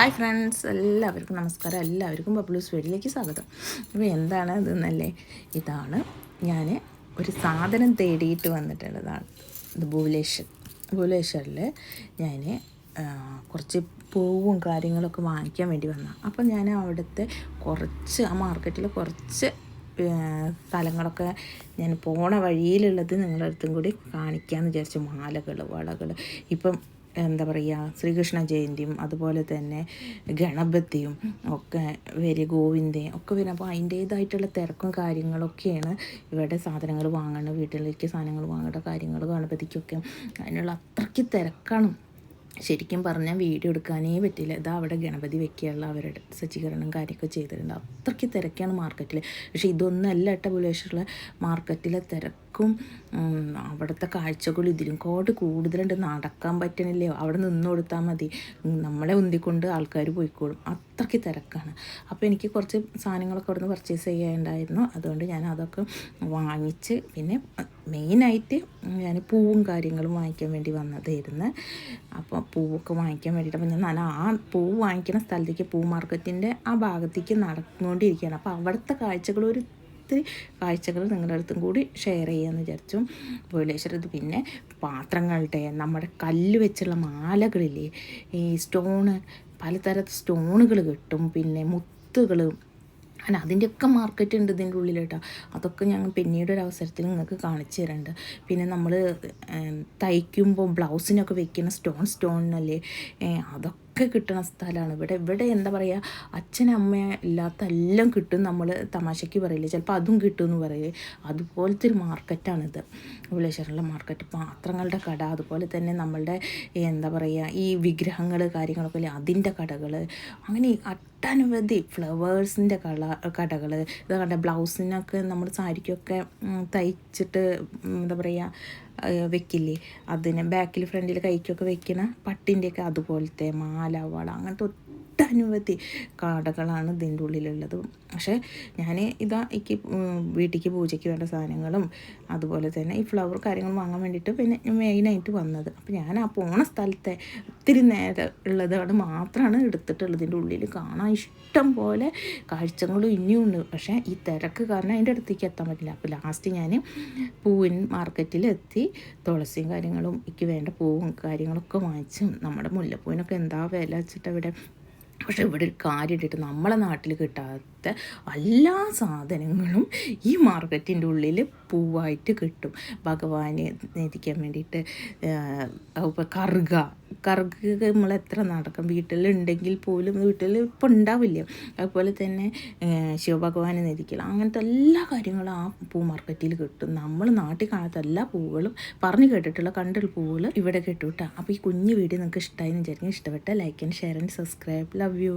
Hi friends, എല്ലാവർക്കും നമസ്കാരം. എല്ലാവർക്കും ബബ്ലൂസ് വീഡിയോയിലേക്ക് സ്വാഗതം. അപ്പോൾ എന്താണ് ഇതെന്നല്ലേ, ഇതാണ് ഞാൻ ഒരു സാധനം തേടിയിട്ട് വന്നിട്ടുള്ളതാണ്. ഇത് ഭുവനേശ്വറിൽ ഞാൻ കുറച്ച് പൂവും കാര്യങ്ങളൊക്കെ വാങ്ങിക്കാൻ വേണ്ടി വന്നതാണ്. അപ്പോൾ ഞാൻ അവിടുത്തെ ആ മാർക്കറ്റിൽ കുറച്ച് സ്ഥലങ്ങളൊക്കെ ഞാൻ പോണ വഴിയിലുള്ളത് നിങ്ങളുടെ അടുത്തും കൂടി കാണിക്കാമെന്ന് വിചാരിച്ചു. മാലകൾ, വളകൾ, ഇപ്പം എന്താ പറയുക, ശ്രീകൃഷ്ണ ജയന്തിയും അതുപോലെ തന്നെ ഗണപതിയും ഒക്കെ ഗോവിന്ദയും ഒക്കെ വരും. അപ്പോൾ അതിൻ്റേതായിട്ടുള്ള തിരക്കും കാര്യങ്ങളൊക്കെയാണ് ഇവിടെ. സാധനങ്ങൾ വാങ്ങണം, വീട്ടിലേക്ക് സാധനങ്ങൾ വാങ്ങേണ്ട കാര്യങ്ങൾ, ഗണപതിക്കൊക്കെ അതിനുള്ള അത്രയ്ക്ക് തിരക്കാണ്. ശരിക്കും പറഞ്ഞാൽ വീഡിയോ എടുക്കാനേ പറ്റില്ല. ഇതാ അവിടെ ഗണപതി വെക്കാനുള്ള അവരുടെ സജ്ജീകരണം കാര്യമൊക്കെ ചെയ്തിട്ടുണ്ട്. അത്രയ്ക്ക് തിരക്കാണ് മാർക്കറ്റിൽ. പക്ഷേ ഇതൊന്നല്ല കേട്ടോ ഭുവനേശ്വറിലെ മാർക്കറ്റിലെ തിരക്കും അവിടുത്തെ കാഴ്ചകളും ഇതിലും കൂടുതലുണ്ട്. നടക്കാൻ പറ്റണില്ലേ, അവിടെ നിന്ന് കൊടുത്താൽ മതി, നമ്മളെ ഉന്തിക്കൊണ്ട് ആൾക്കാർ പോയിക്കോളും, അത്രയ്ക്ക് തിരക്കാണ്. അപ്പോൾ എനിക്ക് കുറച്ച് സാധനങ്ങളൊക്കെ അവിടെ നിന്ന് പർച്ചേസ് ചെയ്യാനുണ്ടായിരുന്നു. അതുകൊണ്ട് ഞാൻ അതൊക്കെ വാങ്ങിച്ച്, പിന്നെ മെയിനായിട്ട് ഞാൻ പൂവും കാര്യങ്ങളും വാങ്ങിക്കാൻ വേണ്ടി വന്നതായിരുന്നു. അപ്പോൾ പൂവൊക്കെ വാങ്ങിക്കാൻ വേണ്ടിയിട്ട് അപ്പോൾ ഞാൻ ആ പൂവ് വാങ്ങിക്കുന്ന സ്ഥലത്തേക്ക്, പൂ മാർക്കറ്റിൻ്റെ ആ ഭാഗത്തേക്ക് നടന്നുകൊണ്ടിരിക്കുകയാണ്. അപ്പോൾ അവിടുത്തെ കാഴ്ചകൾ, ഒത്തിരി കാഴ്ചകൾ നിങ്ങളുടെ അടുത്തും കൂടി ഷെയർ ചെയ്യാമെന്ന് വിചാരിച്ചു. ഭുവനേശ്വരത്ത് പിന്നെ പാത്രങ്ങളുടെ, നമ്മുടെ കല്ല് വെച്ചുള്ള മാലകളില്ലേ, ഈ പലതരത്തിൽ സ്റ്റോണുകൾ കിട്ടും, പിന്നെ മുത്തുകൾ, അല്ല അതിൻ്റെയൊക്കെ മാർക്കറ്റ് ഉണ്ട് ഇതിൻ്റെ ഉള്ളിൽ കേട്ടോ. അതൊക്കെ ഞങ്ങൾ പിന്നീട് ഒരു അവസരത്തിൽ നിങ്ങൾക്ക് കാണിച്ചു തരുന്നുണ്ട്. പിന്നെ നമ്മൾ തയ്ക്കുമ്പോൾ ബ്ലൗസിനൊക്കെ വെക്കുന്ന സ്റ്റോണിനല്ലേ, അതൊക്കെ കിട്ടുന്ന സ്ഥലമാണ് ഇവിടെ എന്താ പറയുക, അച്ഛനമ്മ ഇല്ലാത്ത എല്ലാം കിട്ടും. നമ്മൾ തമാശയ്ക്ക് പറയില്ലേ, ചിലപ്പോൾ അതും കിട്ടുമെന്ന് പറയേ, അതുപോലത്തെ ഒരു മാർക്കറ്റാണിത് ഭുവനേശ്വറിലെ മാർക്കറ്റ്. പാത്രങ്ങളുടെ കട, അതുപോലെ തന്നെ നമ്മളുടെ എന്താ പറയുക, ഈ വിഗ്രഹങ്ങൾ കാര്യങ്ങളൊക്കെ അല്ലേ, അതിൻ്റെ കടകൾ, അങ്ങനെ ഒട്ടനവധി ഫ്ലവേഴ്സിൻ്റെ കടകൾ. ഇത് കണ്ട ബ്ലൗസിനൊക്കെ നമ്മൾ സാരിക്കൊക്കെ തയ്ച്ചിട്ട് എന്താ പറയുക വെക്കില്ലേ, അതിന് ബാക്കിൽ ഫ്രണ്ടിൽ കൈക്കൊക്കെ വെക്കുന്ന പട്ടിൻ്റെയൊക്കെ അതുപോലത്തെ മാല, വള, അങ്ങനത്തെ ഒട്ടനവധി കടകളാണ് ഇതിൻ്റെ ഉള്ളിലുള്ളത്. പക്ഷേ ഞാൻ എനിക്ക് വീട്ടിലേക്ക് പൂജയ്ക്ക് വേണ്ട സാധനങ്ങളും അതുപോലെ തന്നെ ഈ ഫ്ലവർ കാര്യങ്ങളും വാങ്ങാൻ വേണ്ടിയിട്ട് പിന്നെ മെയിനായിട്ട് വന്നത്. അപ്പോൾ ഞാൻ ആ പോണ സ്ഥലത്തെ ഒത്തിരി നേരം ഉള്ളതാണ് മാത്രമാണ് എടുത്തിട്ടുള്ളത്. ഇതിൻ്റെ ഉള്ളിൽ കാണാൻ ഇഷ്ടം പോലെ കാഴ്ചകളും ഇനിയും ഉണ്ട്. പക്ഷേ ഈ തിരക്ക് കാരണം അതിൻ്റെ അടുത്തേക്ക് എത്താൻ പറ്റില്ല. അപ്പോൾ ലാസ്റ്റ് ഞാൻ പൂവിൻ മാർക്കറ്റിലെത്തി തുളസിയും കാര്യങ്ങളും എനിക്ക് വേണ്ട പൂവും കാര്യങ്ങളൊക്കെ വാങ്ങിച്ചും, നമ്മുടെ മുല്ലപ്പൂവിനൊക്കെ എന്താ വില വെച്ചിട്ട് ഇവിടെ. പക്ഷേ ഇവിടെ ഒരു കാര്യം ഇട്ടിട്ട്, നമ്മളെ നാട്ടിൽ കിട്ടാത്ത എല്ലാ സാധനങ്ങളും ഈ മാർക്കറ്റിൻ്റെ ഉള്ളിൽ പൂവായിട്ട് കിട്ടും. ഭഗവാന് നേദിക്കാൻ വേണ്ടിയിട്ട് ഇപ്പോൾ കറുക നമ്മൾ എത്ര നടക്കും, വീട്ടിലുണ്ടെങ്കിൽ പോലും വീട്ടിൽ ഇപ്പോൾ ഉണ്ടാവില്ല. അതുപോലെ തന്നെ ശിവഭഗവാനെ നേദിക്കൽ, അങ്ങനത്തെ എല്ലാ കാര്യങ്ങളും ആ പൂ മാർക്കറ്റിൽ കിട്ടും. നമ്മൾ നാട്ടിൽ കാണാത്ത എല്ലാ പൂവുകളും, പറഞ്ഞു കേട്ടിട്ടുള്ള കണ്ടുള്ള പൂവുകൾ ഇവിടെ കിട്ടും കേട്ടോ. അപ്പോൾ ഈ കുഞ്ഞു വീഡിയോ നിങ്ങൾക്ക് ഇഷ്ടമായി എന്ന് വിചാരിക്കും. ഇഷ്ടപ്പെട്ട like and share and subscribe. Love you.